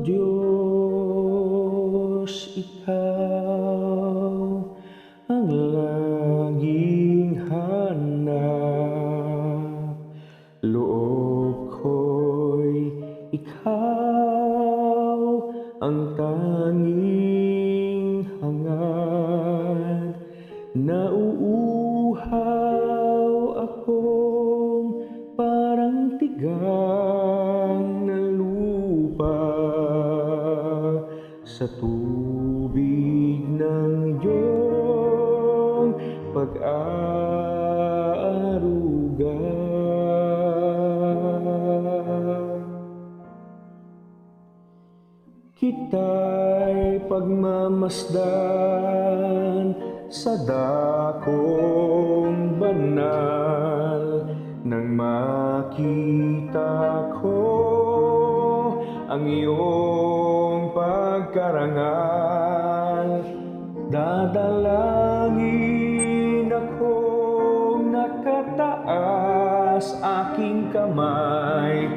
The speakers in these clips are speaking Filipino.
Diyos, Ikaw ang laging hanap. Loob ko'y Ikaw ang tanging hangad. Nauuhaw akong parang tigang na lupa sa tubig ng iyong pag-aaruga. Kita'y pagmamasdan sa dakong banal nang makita ko ang iyong pagkarangal. Dadalangin akong nakataas aking kamay,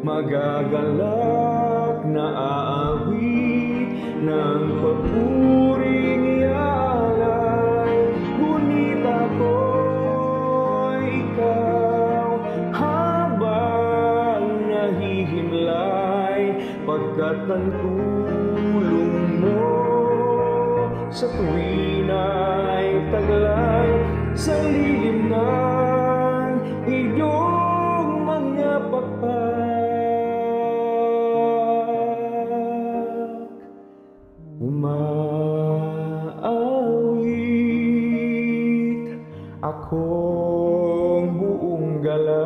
magagalak na aawit ng papuring alay. Ngunit ako'y ikaw habang nahihimlay, pagkat ang tulong mo sa tuwin ay taglay sa lilim ng iyong mga pakpak. Umaawit akong buong galak,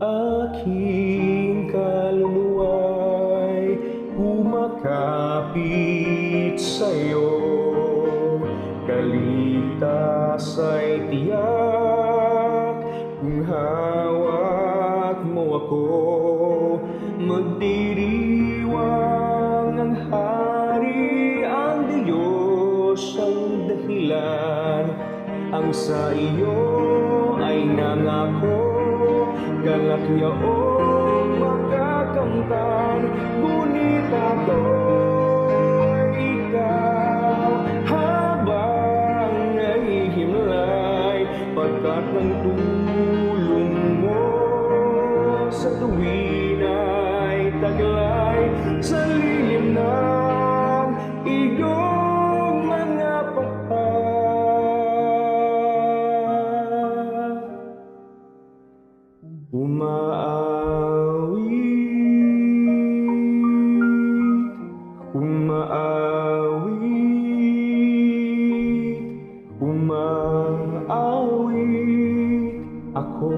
aking kaluluwa'y kumakapit sa'yo. Kaligtas ay tiyak kung hawak mo ako. Magdiriwang ang hari, ang Diyos ang dahilan. Ang sa iyo ay nangako, galak yaong makakamtan. Ngunit ako'y ikaw habang nahihimlay, pagkat ang tulong mo sa tuwin ay taglay sa lilim ng iyong mga pakpak. Umaawit, umaawit, umaawit ako.